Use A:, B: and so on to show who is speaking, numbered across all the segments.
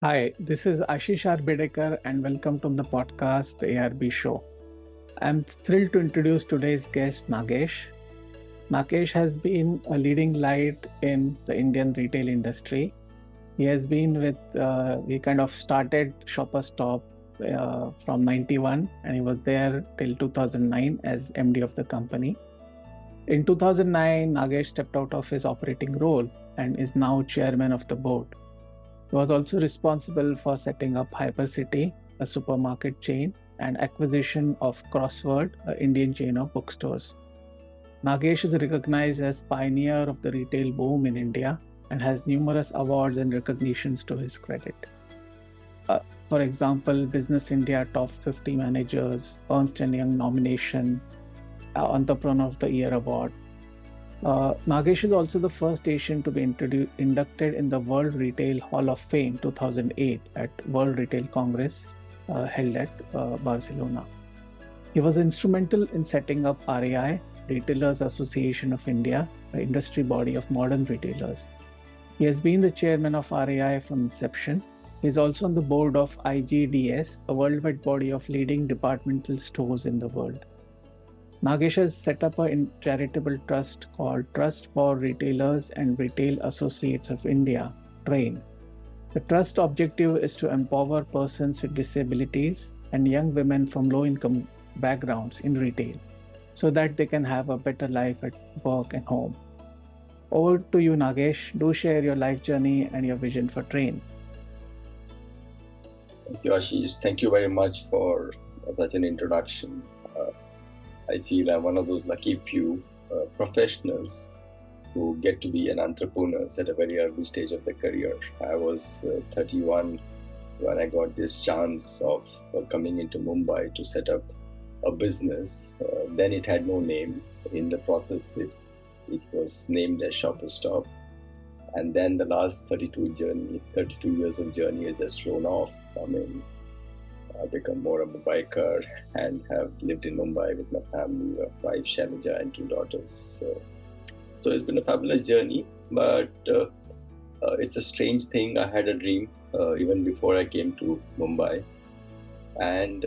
A: Hi, this is Ashish R. Bidekar and welcome to the podcast, The ARB Show. I'm thrilled to introduce today's guest, Nagesh. Nagesh has been a leading light in the Indian retail industry. He has been he kind of started Shoppers Stop from 91 and he was there till 2009 as MD of the company. In 2009, Nagesh stepped out of his operating role and is now chairman of the board. He was also responsible for setting up Hypercity, a supermarket chain, and acquisition of Crossword, an Indian chain of bookstores. Nagesh is recognized as pioneer of the retail boom in India and has numerous awards and recognitions to his credit. Uh, for example, Business India Top 50 Managers, Ernst& Young nomination, Entrepreneur of the Year award. Nagesh is also the first Asian to be inducted in the World Retail Hall of Fame 2008 at World Retail Congress held at Barcelona. He was instrumental in setting up RAI, Retailers Association of India, an industry body of modern retailers. He has been the chairman of RAI from inception. He is also on the board of IGDS, a worldwide body of leading departmental stores in the world. Nagesh has set up a charitable trust called Trust for Retailers and Retail Associates of India, TRAIN. The trust objective is to empower persons with disabilities and young women from low income backgrounds in retail so that they can have a better life at work and home. Over to you, Nagesh. Do share your life journey and your vision for TRAIN.
B: Thank you, Ashish. Thank you very much for such an introduction. I feel I'm one of those lucky few professionals who get to be an entrepreneur at a very early stage of their career. I was 31 when I got this chance of coming into Mumbai to set up a business. Then it had no name. In the process, it was named as Shoppers Stop. And then the last 32 years of journey has just flown off. I mean, I've become more of a biker and have lived in Mumbai with my family, a wife Shailaja and two daughters. So it's been a fabulous journey, but it's a strange thing. I had a dream even before I came to Mumbai, and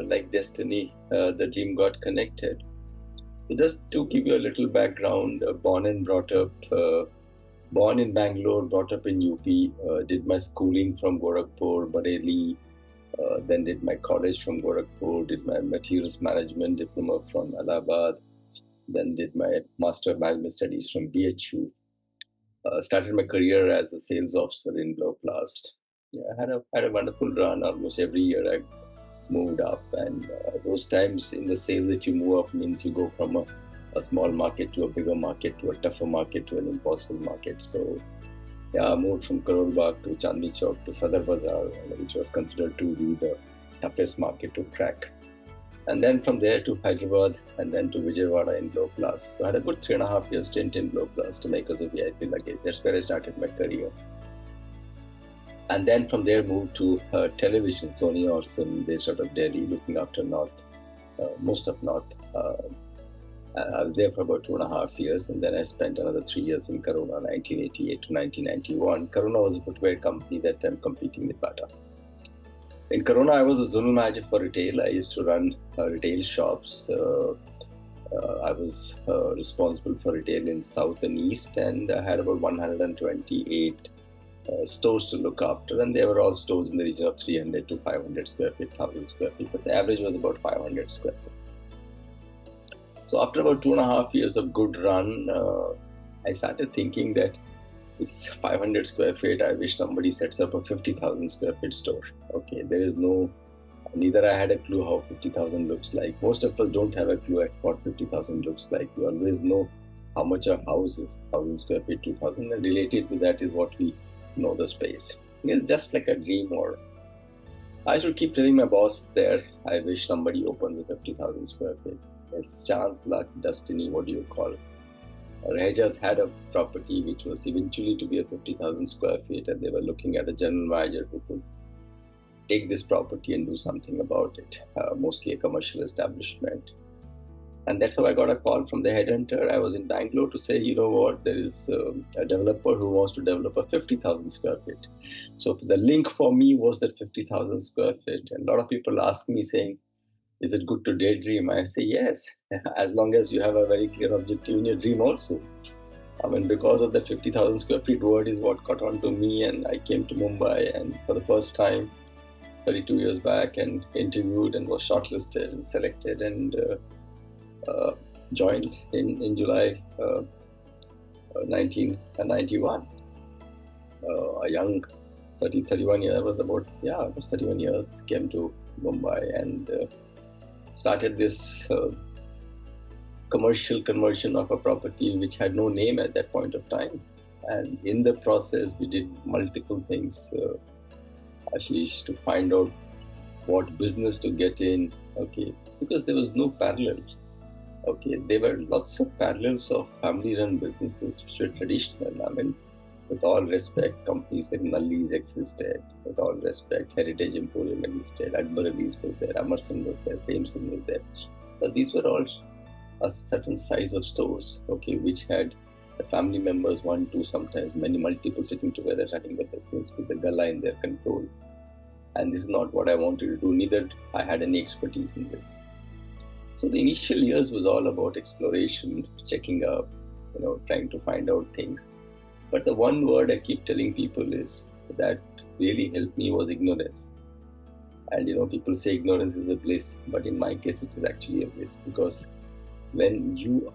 B: like destiny, the dream got connected. So just to give you a little background, born and brought up, born in Bangalore, brought up in UP, did my schooling from Gorakhpur, Bareilly, then did my college from Gorakhpur, did my materials management diploma from Allahabad, then did my master of management studies from BHU. Started my career as a sales officer in Blow Blast. Yeah, I had a wonderful run. Almost every year I moved up, and those times in the sales, if you move up, means you go from a small market to a bigger market to a tougher market to an impossible market. So yeah, I moved from Karol Bagh to Chandni Chowk to Sadar Bazaar, which was considered to be the toughest market to crack. And then from there to Hyderabad and then to Vijayawada in Blow Blast. So I had a good 3.5 year stint in Blow Blast to make us a VIP luggage. That's where I started my career. And then from there moved to television, Sony Orson, based out of Delhi, looking after North, most of North. I was there for about 2.5 years, and then I spent another 3 years in Corona, 1988 to 1991. Corona was a footwear company that time competing with Bata. In Corona, I was a zonal manager for retail. I used to run retail shops. I was responsible for retail in South and East, and I had about 128 stores to look after, and they were all stores in the region of 300 to 500 square feet, 1,000 square feet, but the average was about 500 square feet. So after about 2.5 years of good run, I started thinking that it's 500 square feet. I wish somebody sets up a 50,000 square feet store. Okay, there is neither I had a clue how 50,000 looks like. Most of us don't have a clue at what 50,000 looks like. We always know how much a house is, 1,000 square feet, 2,000, and related to that is what we know the space. It's just like a dream, or I should keep telling my boss there, I wish somebody opens a 50,000 square feet. It's chance, luck, destiny, what do you call it? Rejas had a property which was eventually to be a 50,000 square feet, and they were looking at a general manager who could take this property and do something about it, mostly a commercial establishment. And that's how I got a call from the headhunter. I was in Bangalore to say, you know what, there is a developer who wants to develop a 50,000 square feet. So the link for me was that 50,000 square feet. And a lot of people ask me saying, is it good to daydream? I say yes, as long as you have a very clear objective in your dream also. I mean, because of the 50,000 square feet word is what caught on to me, and I came to Mumbai, and for the first time, 32 years back, and interviewed and was shortlisted and selected, and joined in July 1991. A young 31 years, I was about 31 years, came to Mumbai and started this commercial conversion of a property which had no name at that point of time. And in the process, we did multiple things, Ashish, to find out what business to get in, okay, because there was no parallel. Okay, there were lots of parallels of family-run businesses which were traditional. I mean, with all respect, companies like Nalli's existed. With all respect, Heritage Emporium existed. Admiral's was there. Emerson was there. Jameson was there. But these were all a certain size of stores, okay, which had the family members, one, two, sometimes many, multiple sitting together running the business with the gala in their control. And this is not what I wanted to do. Neither I had any expertise in this. So the initial years was all about exploration, checking up, trying to find out things. But the one word I keep telling people is that really helped me was ignorance. And people say ignorance is a bliss, but in my case it is actually a bliss, because when you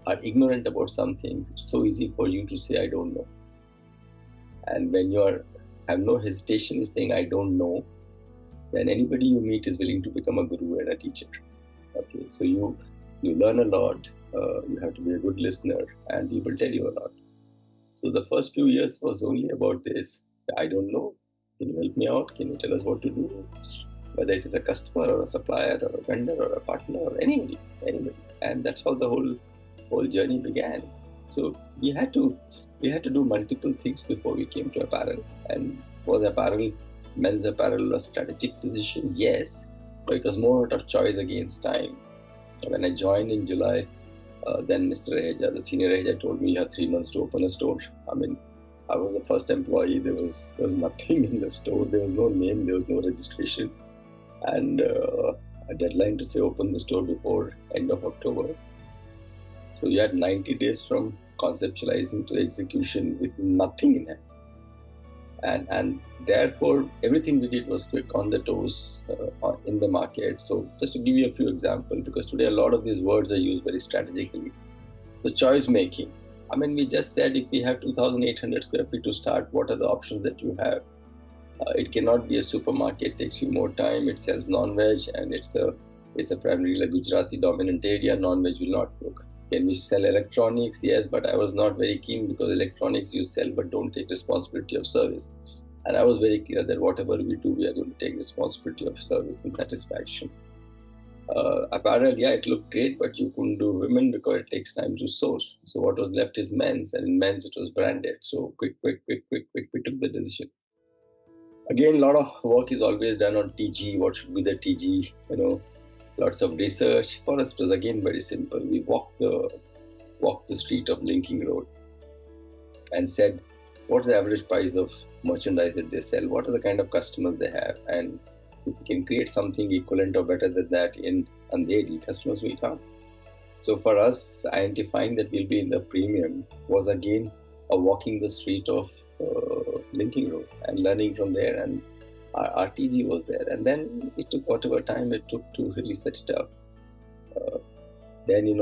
B: are ignorant about some things, it's so easy for you to say I don't know. And when you have no hesitation in saying I don't know, then anybody you meet is willing to become a guru and a teacher. Okay, so you learn a lot, you have to be a good listener, and people tell you a lot. So the first few years was only about this. I don't know. Can you help me out? Can you tell us what to do? Whether it is a customer or a supplier or a vendor or a partner or anybody. And that's how the whole journey began. So we had to do multiple things before we came to apparel. And was apparel, men's apparel, a strategic decision? Yes. But it was more out of choice against time. When I joined in July, then Mr. Raheja, the senior Raheja, told me you have 3 months to open a store. I mean, I was the first employee. There was nothing in the store. There was no name. There was no registration. And a deadline to say open the store before end of October. So you had 90 days from conceptualizing to execution with nothing in hand. And therefore, everything we did was quick, on the toes, in the market. So just to give you a few examples, because today a lot of these words are used very strategically. The choice making. I mean, we just said if we have 2,800 square feet to start, what are the options that you have? It cannot be a supermarket, takes you more time. It sells non-veg, and it's a primarily a Gujarati dominant area. Non-veg will not cook. Can we sell electronics? Yes, but I was not very keen, because electronics you sell but don't take responsibility of service. And I was very clear that whatever we do, we are going to take responsibility of service and satisfaction. Apparel, it looked great, but you couldn't do women because it takes time to source. So what was left is men's, and in men's it was branded. So quick, we took the decision. Again, a lot of work is always done on TG. What should be the TG? Lots of research. For us, it was again very simple. We walked the street of Linking Road and said, what's the average price of merchandise that they sell? What are the kind of customers they have? And if we can create something equivalent or better than that in Andheri, customers will come. So for us, identifying that we'll be in the premium was again a walking the street of Linking Road and learning from there. And our TG was there, and then it took whatever time it took to really set it up. Then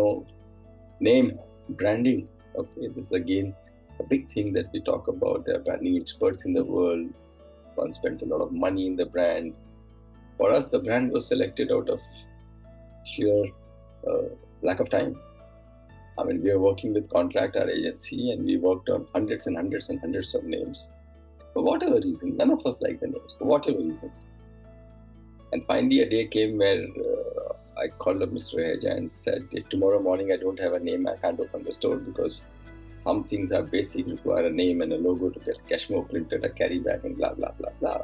B: name, branding. Okay, this is again a big thing that we talk about. There are branding experts in the world. One spends a lot of money in the brand. For us, the brand was selected out of sheer lack of time. I mean, we are working with contractor agency, and we worked on hundreds and hundreds and hundreds of names. For whatever reason, none of us like the names, for whatever reasons. And finally, a day came where I called up Mr. Raheja and said, if tomorrow morning I don't have a name, I can't open the store, because some things are basic, require a name and a logo to get a cashmere printed, a carry bag, and blah, blah, blah, blah.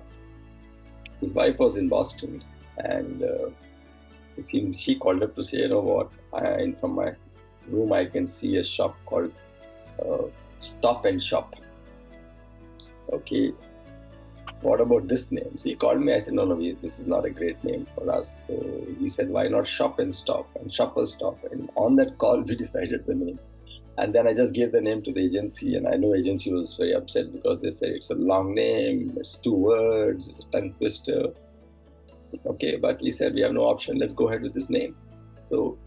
B: His wife was in Boston, and She called up to say, you know what, from my room I can see a shop called Stop and Shop. Okay, what about this name? So he called me. I said, no, this is not a great name for us. So he said, why not Shop and Stop and Shopper Stop? And on that call, we decided the name. And then I just gave the name to the agency, and I know agency was very upset because they said it's a long name, it's 2 words, it's a tongue twister. Okay, but we said we have no option. Let's go ahead with this name. So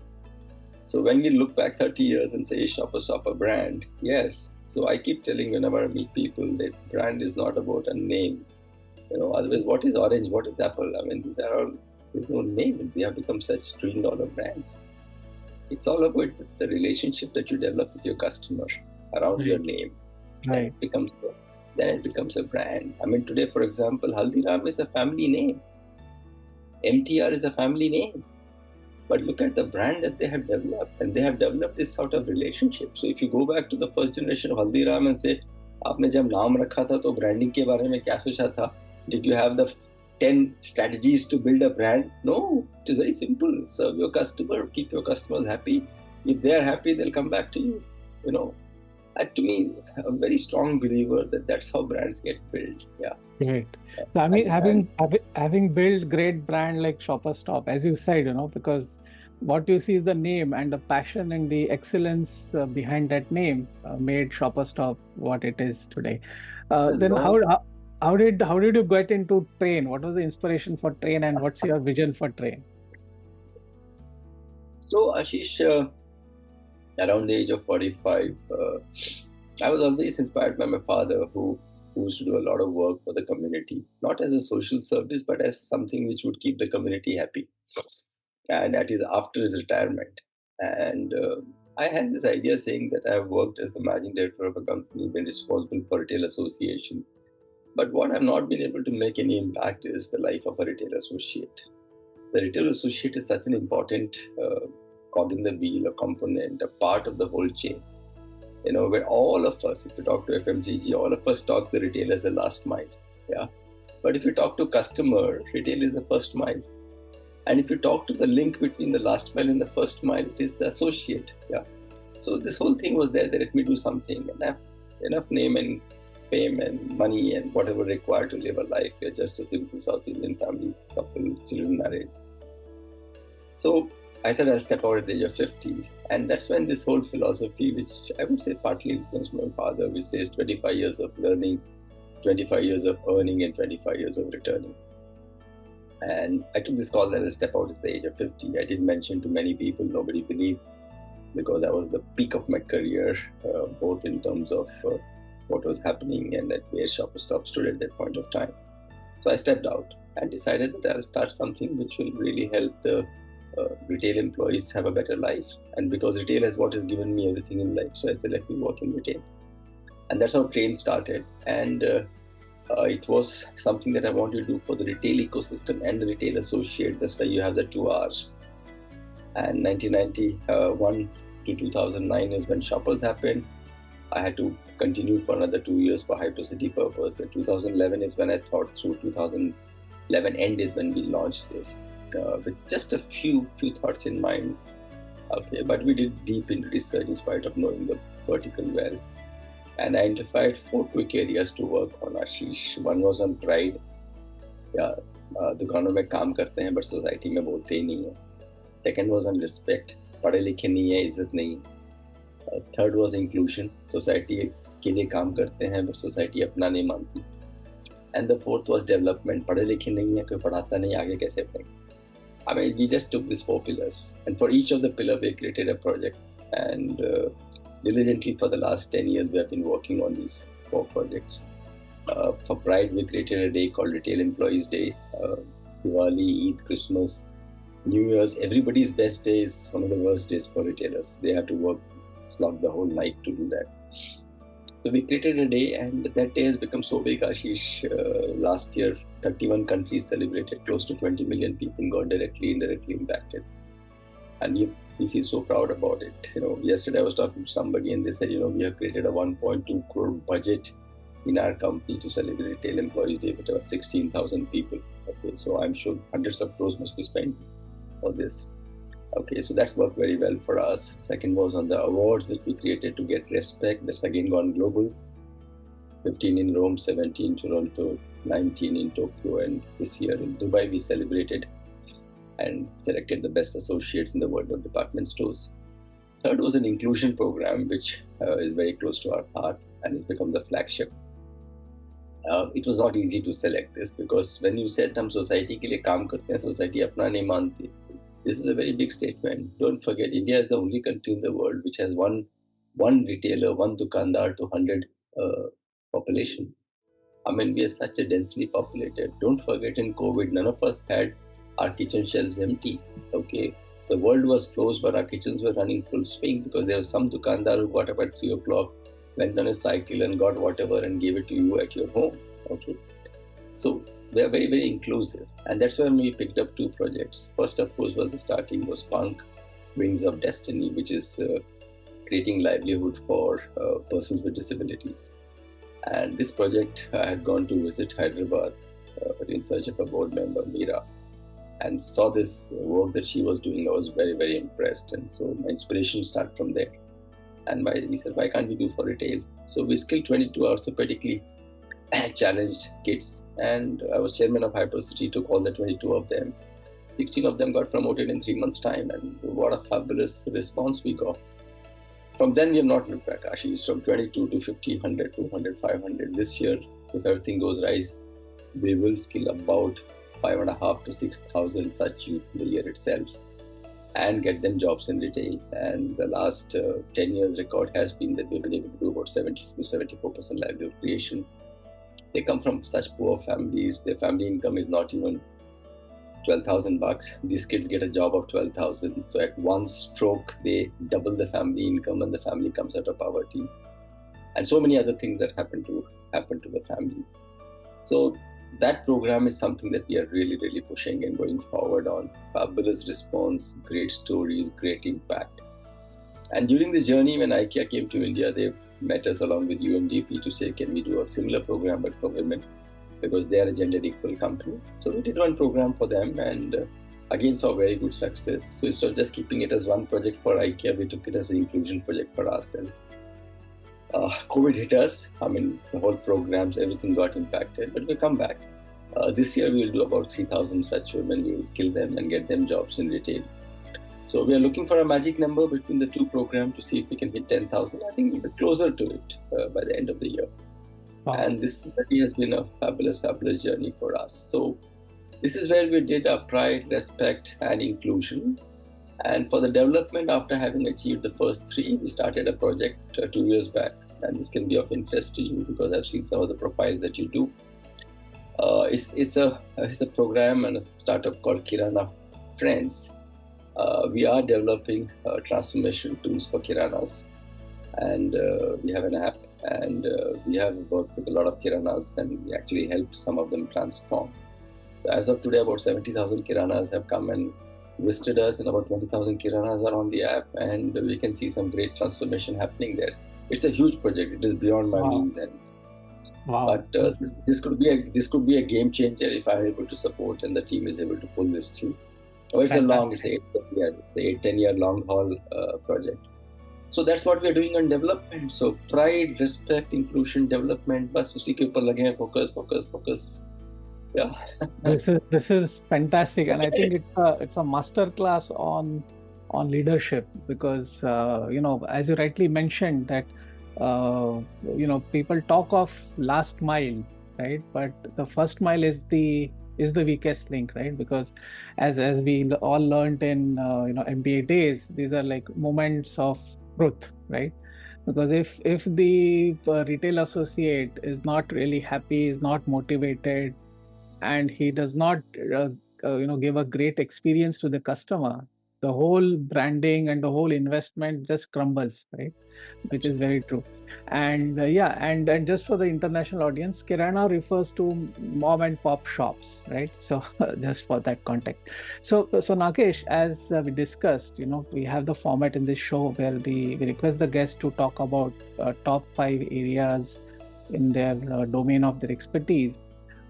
B: when we look back 30 years and say Shopper Stop a brand, yes. So I keep telling whenever I meet people that brand is not about a name. Otherwise, what is orange? What is apple? I mean, these are all, there's no name. They have become such trillion-dollar brands. It's all about the relationship that you develop with your customer around your name.
A: Right.
B: Then it becomes a brand. I mean, today, for example, Haldiram is a family name. MTR is a family name. But look at the brand that they have developed, and they have developed this sort of relationship. So if you go back to the first generation of Haldiram and say, आपने जब नाम रखा था तो branding के बारे में क्या सोचा था? Did you have the 10 strategies to build a brand? No, it is very simple. Serve your customer, keep your customers happy. If they are happy, they'll come back to you. And to me, I'm a very strong believer that that's how brands get built. Yeah.
A: Great. So, I mean, having built great brand like Shopper Stop, as you said, because what you see is the name and the passion and the excellence behind that name made Shopper Stop what it is today. Then how did you get into Train? What was the inspiration for Train, and what's your vision for Train?
B: So Ashish, around the age of 45, I was always inspired by my father, who used to do a lot of work for the community, not as a social service, but as something which would keep the community happy. And that is after his retirement. And I had this idea saying that I have worked as the managing director of a company, been responsible for retail association. But what I've not been able to make any impact is the life of a retail associate. The retail associate is such an important cog in the wheel, a component, a part of the whole chain. Where all of us, if you talk to FMCG, all of us talk the retail as the last mile. Yeah. But if you talk to customer, retail is the first mile. And if you talk to the link between the last mile and the first mile, it is the associate. Yeah. So this whole thing was there. They let me do something, and I have enough name and fame and money and whatever required to live a life. We're just a simple South Indian family, couple, children married. So I said I'll step out at the age of 50. And that's when this whole philosophy, which I would say partly influenced my father, which says 25 years of learning, 25 years of earning, and 25 years of returning. And I took this call that I'll step out at the age of 50. I didn't mention to many people, nobody believed, because that was the peak of my career, both in terms of what was happening and at where Shopper Stop stood at that point of time. So I stepped out and decided that I'll start something which will really help the retail employees have a better life. And because retail is what has given me everything in life, so I said, let me work in retail. And that's how Train started. And it was something that I wanted to do for the retail ecosystem and the retail associate. That's why you have the 2 R's. And 1991 to 2009 is when Shoppers happened. I had to continue for another 2 years for Hypercity purpose. The 2011 is when I thought through. 2011 end is when we launched this with just a few thoughts in mind. Okay, but we did deep into research in spite of knowing the vertical well, and identified 4 quick areas to work on, Ashish. One was on pride. Yeah, दुकानों में काम करते हैं but society में बोलते ही नहीं है. Second was on respect. पढ़े लिखे नहीं है, इज्जत नहीं. Third was inclusion. Society के लिए काम करते हैं but society अपना नहीं मानती. And the fourth was development. पढ़े लिखे नहीं है, कोई पढ़ाता नहीं, आगे कैसे बढ़ेंगे. I mean, we just took these 4 pillars, and for each of the pillars we created a project, and diligently for the last 10 years we have been working on these 4 projects. For Pride, we created a day called Retail Employees Day. Diwali, Eid, Christmas, New Year's, everybody's best day is one of the worst days for retailers. They have to work, slog the whole night to do that. So we created a day, and that day has become so big, Ashish. Last year, 31 countries celebrated, close to 20 million people got directly, indirectly impacted. And we feel so proud about it. Yesterday I was talking to somebody and they said, we have created a 1.2 crore budget in our company to celebrate Retail Employees Day with about 16,000 people. Okay, so I'm sure hundreds of crores must be spent. for this. Okay, so that's worked very well for us. Second was on the awards which we created to get respect. That's again gone global. 15 in Rome, 17 in Toronto, 19 in Tokyo, and this year in Dubai we celebrated and selected the best associates in the world of department stores. Third was an inclusion program which is very close to our heart and has become the flagship. It was not easy to select this because when you said हम society के लिए काम करते हैं, society अपना नहीं मानती. This is a very big statement. Don't forget, India is the only country in the world which has one retailer, one dukandar to 100 population. I mean, we are such a densely populated. Don't forget, in COVID, none of us had our kitchen shelves empty. Okay, the world was closed, but our kitchens were running full swing because there was some dukandar who got up at 3 o'clock, went on a cycle and got whatever and gave it to you at your home. Okay, so they are very, very inclusive, and that's when we picked up two projects. First, of course, was the starting was Punk Wings of Destiny, which is creating livelihood for persons with disabilities. And this project, I had gone to visit Hyderabad in search of a board member, Meera, and saw this work that she was doing. I was very, very impressed, and so my inspiration started from there. And we said, why can't we do for retail? So we skilled 22 orthopedically challenged kids, and I was chairman of Hypercity, took all the 22 of them. 16 of them got promoted in 3 months' time, and what a fabulous response we got. From then, we have not looked back, Ashish. From 22 to 50, 100, 200, 500. This year, if everything goes right, we will skill about 5,500 to 6,000 such youth in the year itself and get them jobs in retail. And the last 10 years record has been that we've been able to do about 70 to 74% livelihood creation. They come from such poor families. Their family income is not even 12,000 bucks. These kids get a job of 12,000. So at one stroke, they double the family income and the family comes out of poverty. And so many other things that happen to the family. So that program is something that we are really, really pushing and going forward on. Fabulous response, great stories, great impact. And during the journey, when IKEA came to India, they met us along with UNDP to say, can we do a similar program but for women? Because they are a gender equal company. So we did one program for them and again saw very good success. So instead of just keeping it as one project for IKEA, we took it as an inclusion project for ourselves. COVID hit us. I mean, the whole programs, everything got impacted, but we'll come back. This year we will do about 3,000 such women. We will skill them and get them jobs in retail. So we are looking for a magic number between the two programs to see if we can hit 10,000. I think we'll be closer to it by the end of the year. Wow. And this study has been a fabulous, fabulous journey for us. So this is where we did our pride, respect, and inclusion. And for the development, after having achieved the first three, we started a project 2 years back. And this can be of interest to you because I've seen some of the profiles that you do. It's a program and a startup called Kirana Friends. We are developing transformation tools for Kiranas. And we have an app. And we have worked with a lot of Kiranas and we actually helped some of them transform. So as of today, about 70,000 Kiranas have come and visited us, and about 20,000 Kiranas are on the app, and we can see some great transformation happening there. It's a huge project. It is beyond my means, and but this could be a game changer if I'm able to support and the team is able to pull this through. Oh, it's an 8-10 year long haul project. So that's what we're doing on development. So pride, respect, inclusion, development. बस उसी के ऊपर लगे हैं. Focus. Yeah.
A: This is fantastic, and I think it's a master class on leadership because as you rightly mentioned that people talk of last mile, right? But the first mile is the weakest link, right? Because as we all learned in MBA days, these are like moments of truth, right? Because if the retail associate is not really happy, is not motivated, and he does not give a great experience to the customer, the whole branding and the whole investment just crumbles, right? Which is very true. And and just for the international audience, Kirana refers to mom and pop shops, right? So just for that context. So Nagesh, as we discussed, we have the format in this show where we request the guests to talk about top 5 areas in their domain of their expertise.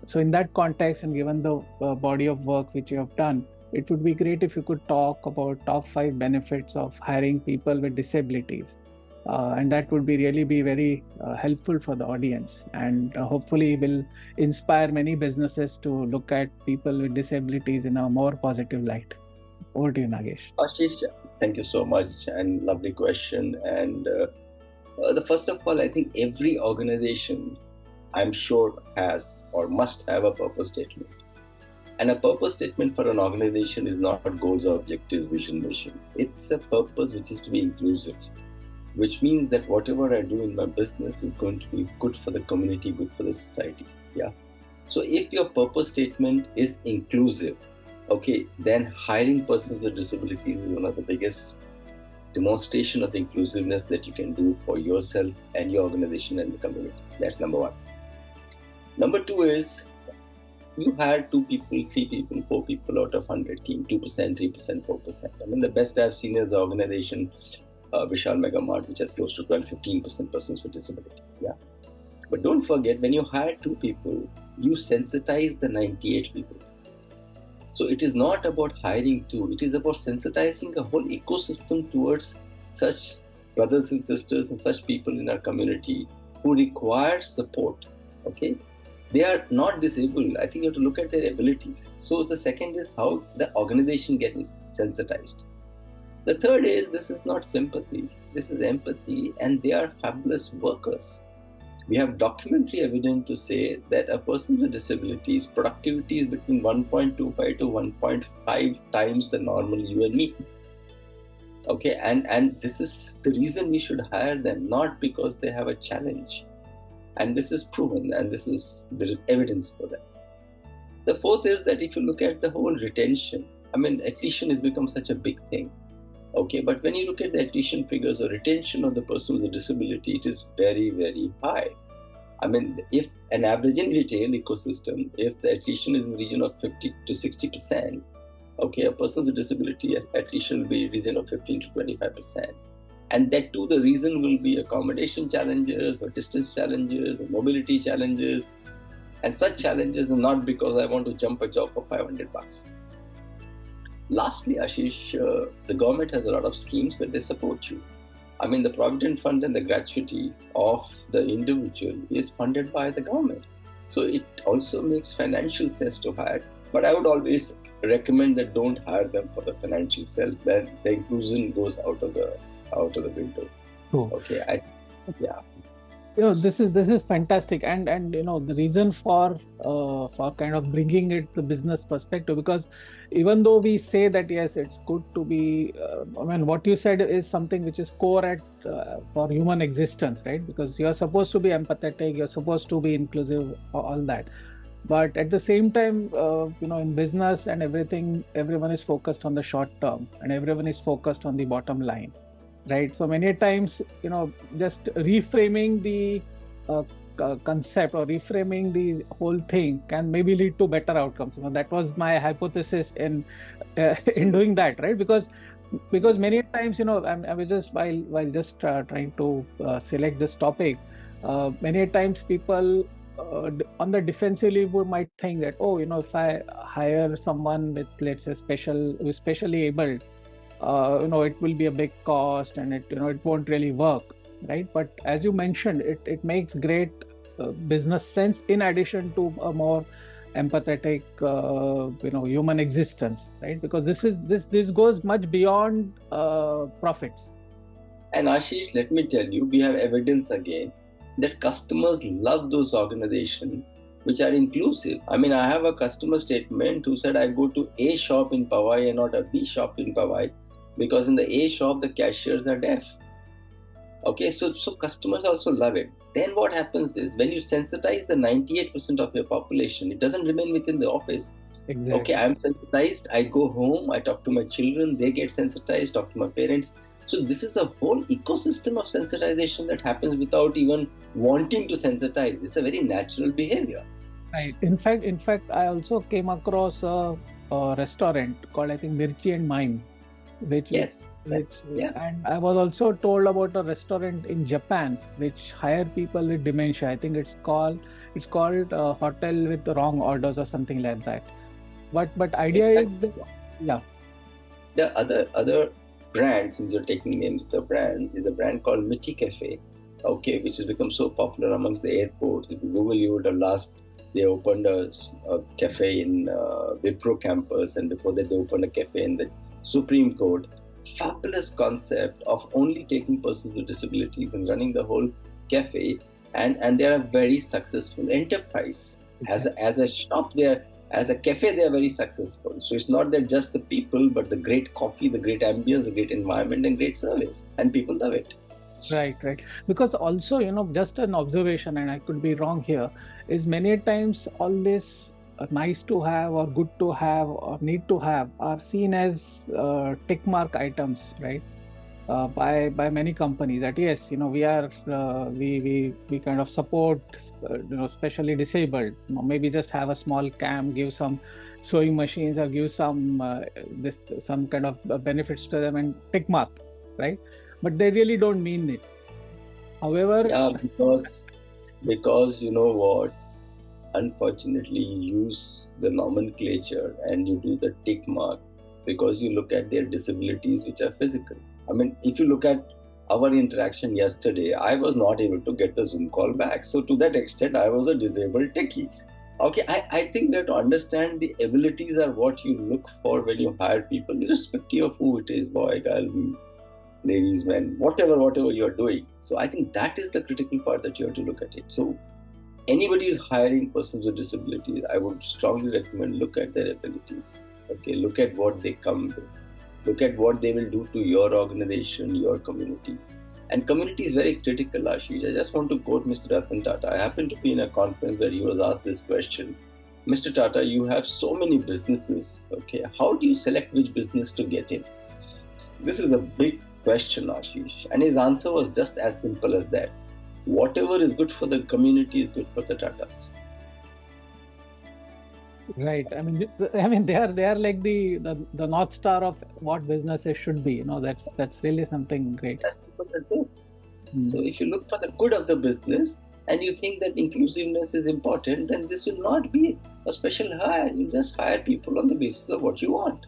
A: So in that context, and given the body of work which you have done, it would be great if you could talk about top 5 benefits of hiring people with disabilities. And that would be really be very helpful for the audience, and hopefully will inspire many businesses to look at people with disabilities in a more positive light. Over to you, Nagesh.
B: Ashish, thank you so much, and lovely question. And the first of all, I think every organization, I'm sure, has or must have a purpose statement. And a purpose statement for an organization is not goals or objectives, vision, mission. It's a purpose which is to be inclusive, which means that whatever I do in my business is going to be good for the community, good for the society. Yeah. So if your purpose statement is inclusive, okay, then hiring persons with disabilities is one of the biggest demonstration of inclusiveness that you can do for yourself and your organization and the community. That's number one. Number two is you hire 2 people, 3 people, 4 people out of 100 team, 2%, 3%, 4%. I mean, the best I've seen is the organization Vishal Mega Mart, which has close to 12-15% persons with disability. Yeah. But don't forget, when you hire 2 people, you sensitize the 98 people. So it is not about hiring 2, it is about sensitizing a whole ecosystem towards such brothers and sisters and such people in our community who require support. Okay. They are not disabled. I think you have to look at their abilities. So the second is how the organization gets sensitized. The third is this is not sympathy, this is empathy, and they are fabulous workers. We have documentary evidence to say that a person with disabilities productivity is between 1.25 to 1.5 times the normal you and me. Okay, and this is the reason we should hire them, not because they have a challenge. And this is proven, and there is evidence for that. The fourth is that if you look at the whole retention, I mean, attrition has become such a big thing. Okay, but when you look at the attrition figures or retention of the person with a disability, it is very, very high. I mean, if an average in retail ecosystem, if the attrition is in the region of 50 to 60%, okay, a person with disability attrition will be in the region of 15 to 25%. And that too, the reason will be accommodation challenges or distance challenges or mobility challenges. And such challenges are not because I want to jump a job for $500. Lastly, Ashish, the government has a lot of schemes where they support you. I mean, the Provident Fund and the gratuity of the individual is funded by the government. So it also makes financial sense to hire. But I would always recommend that don't hire them for the financial self. Then the inclusion goes out of the window.
A: True.
B: Okay. Yeah.
A: This is fantastic, and the reason for kind of bringing it to business perspective, because even though we say that yes, it's good to be, I mean, what you said is something which is core for human existence, right? Because you're supposed to be empathetic, you're supposed to be inclusive, all that. But at the same time, in business and everything, everyone is focused on the short term, and everyone is focused on the bottom line. Right. So many times, just reframing the concept or reframing the whole thing can maybe lead to better outcomes. That was my hypothesis in doing that, right? Because many times, I was just while just trying to select this topic, many times people on the defensively might think that, if I hire someone with, let's say, who's specially abled, it will be a big cost and it won't really work, right? But as you mentioned, it makes great business sense in addition to a more empathetic, human existence, right? Because this goes much beyond profits.
B: And Ashish, let me tell you, we have evidence again that customers love those organizations which are inclusive. I mean, I have a customer statement who said I go to A shop in Powai and not a B shop in Powai, because in the A shop, the cashiers are deaf. Okay, so customers also love it. Then what happens is when you sensitize the 98% of your population, it doesn't remain within the office.
A: Exactly.
B: Okay, I'm sensitized. I go home, I talk to my children, they get sensitized, talk to my parents. So this is a whole ecosystem of sensitization that happens without even wanting to sensitize. It's a very natural behavior.
A: Right. In fact, I also came across a restaurant called, I think, Mirchi and Mime. And I was also told about a restaurant in Japan which hire people with dementia. I think it's called Hotel with the Wrong Orders or something like that. But idea is Yeah.
B: The other brand, since you're taking names of the brands, is a brand called Mitti Cafe, okay, which has become so popular amongst the airports. If you Google, you would have last they opened a cafe in Wipro campus, and before that they opened a cafe in the Supreme Court. Fabulous concept of only taking persons with disabilities and running the whole cafe, and they are a very successful enterprise. As a shop, they are as a cafe, they are very successful. So it's not that just the people, but the great coffee, the great ambience, the great environment, and great service, and people love it.
A: Right, right. Because also, just an observation, and I could be wrong here, is many times all this nice to have or good to have or need to have are seen as tick mark items, right? By many companies, that yes, we are we kind of support especially disabled. Maybe just have a small camp, give some sewing machines, or give some some kind of benefits to them and tick mark, right? But they really don't mean it. However,
B: Yeah, because you know what, unfortunately you use the nomenclature and you do the tick mark because you look at their disabilities which are physical. I mean, if you look at our interaction yesterday, I was not able to get the Zoom call back. So to that extent, I was a disabled techie. Okay, I think that to understand the abilities are what you look for when you hire people, irrespective of who it is, boy, girl, ladies, men, whatever you're doing. So I think that is the critical part that you have to look at it. So anybody who's hiring persons with disabilities, I would strongly recommend look at their abilities. Okay, look at what they come with. Look at what they will do to your organization, your community. And community is very critical, Ashish. I just want to quote Mr. Ratan Tata. I happened to be in a conference where he was asked this question. Mr. Tata, you have so many businesses. Okay, how do you select which business to get in? This is a big question, Ashish. And his answer was just as simple as that. Whatever is good for the community is good for the Tatas.
A: right. I mean, they are like the north star of what businesses should be. That's really something great.
B: As simple as this. So if you look for the good of the business and you think that inclusiveness is important, then this will not be a special hire. You just hire people on the basis of what you want.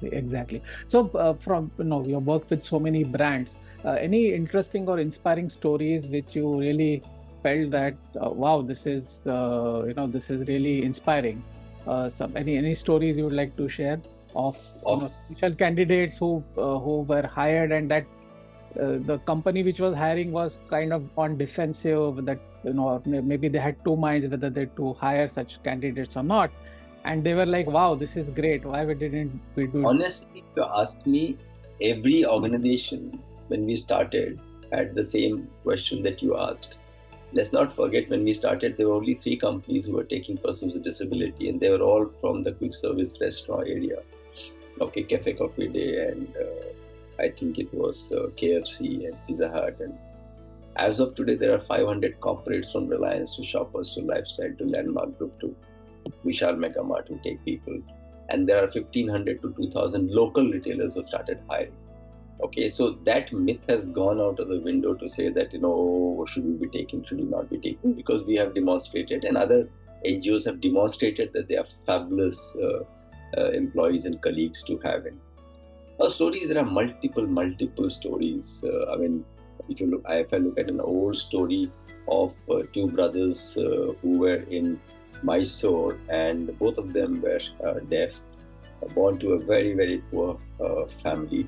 A: Exactly. So from you worked with so many brands. Any interesting or inspiring stories which you really felt that wow, this is this is really inspiring? Any stories you would like to share of special candidates who were hired, and that the company which was hiring was kind of on defensive, that maybe they had two minds whether they to hire such candidates or not, and they were like, wow, this is great, why didn't we do it?
B: Honestly, if you ask me, every organization when we started had the same question that you asked. Let's not forget, when we started, there were only 3 companies who were taking persons with disability, and they were all from the quick service restaurant area. Okay, Cafe Coffee Day, and I think it was KFC and Pizza Hut. And as of today, there are 500 corporates, from Reliance to Shoppers to Lifestyle to Landmark Group to Vishal Mega Mart, who take people. And there are 1,500 to 2,000 local retailers who started hiring. Okay, so that myth has gone out of the window to say that, should we be taking, should we not be taking, because we have demonstrated and other NGOs have demonstrated that they are fabulous employees and colleagues to have in. Stories, there are multiple stories. If I look at an old story of 2 brothers who were in Mysore, and both of them were deaf, born to a very, very poor family.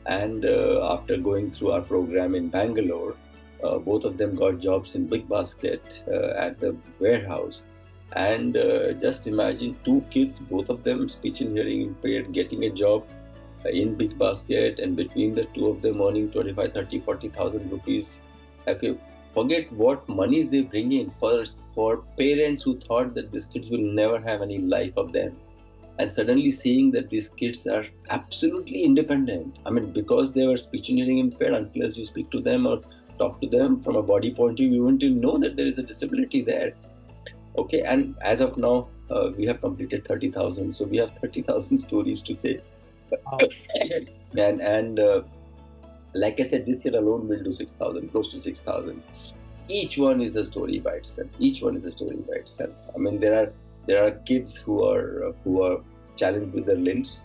B: And after going through our program in Bangalore, both of them got jobs in Big Basket at the warehouse. And just imagine 2 kids, both of them speech and hearing impaired, getting a job in Big Basket, and between the 2 of them earning 25, 30, 40,000 rupees. Okay, forget what monies they bring in for parents who thought that these kids will never have any life of them. And suddenly seeing that these kids are absolutely independent. I mean, because they were speech and hearing impaired, unless you speak to them or talk to them from a body point of view, you won't know that there is a disability there. Okay, and as of now, we have completed 30,000. So we have 30,000 stories to say.
A: Wow.
B: and like I said, this year alone we'll do 6,000, close to 6,000. Each one is a story by itself. I mean, there are kids who are challenged with their limbs.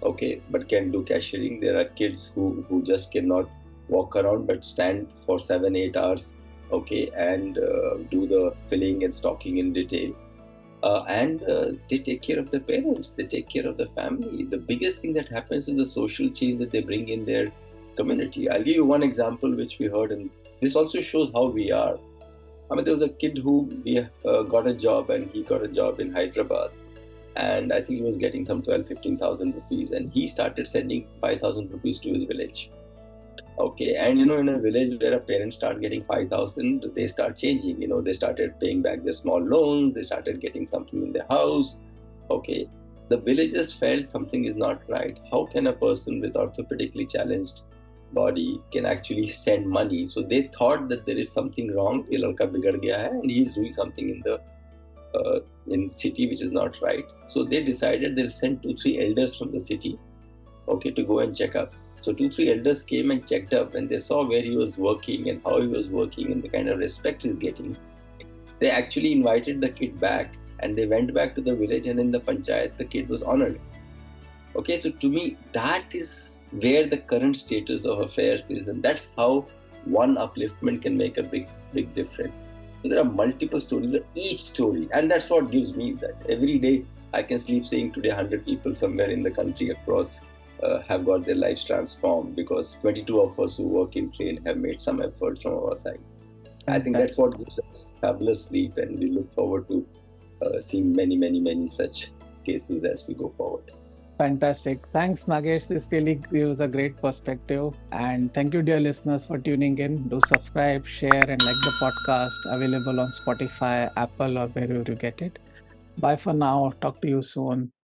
B: okay, but can do cashiering. There are kids who just cannot walk around but stand for 7 8 hours, okay, and do the filling and stocking in detail. And they take care of their parents, they take care of the family. The biggest thing that happens is the social change that they bring in their community. I'll give you one example which we heard, and this also shows how we are. I mean, there was a kid who got a job, and he got a job in Hyderabad, and I think he was getting some 12 15,000 rupees, and he started sending 5,000 rupees to his village. Okay, and in a village where a parents start getting 5,000, they start changing. They started paying back their small loans, they started getting something in their house. Okay, the villagers felt something is not right. How can a person with orthopedically challenged body can actually send money? So they thought that there is something wrong. ये लड़का बिगड़ गया है, and he is doing something in city which is not right. So they decided they'll send 2 3 elders from the city, okay, to go and check up. So 2 3 elders came and checked up, and they saw where he was working and how he was working and the kind of respect he's getting. They actually invited the kid back, and they went back to the village, and in the panchayat the kid was honored. Okay, so to me that is where the current status of affairs is, and that's how one upliftment can make a big difference. So there are multiple stories, each story, and that's what gives me that every day I can sleep saying today 100 people somewhere in the country across have got their lives transformed because 22 of us who work in train have made some effort from our side. I think that's what gives us fabulous sleep, and we look forward to seeing many such cases as we go forward.
A: Fantastic. Thanks, Nagesh. This really gives a great perspective. And thank you, dear listeners, for tuning in. Do subscribe, share, and like the podcast available on Spotify, Apple, or wherever you get it. Bye for now. Talk to you soon.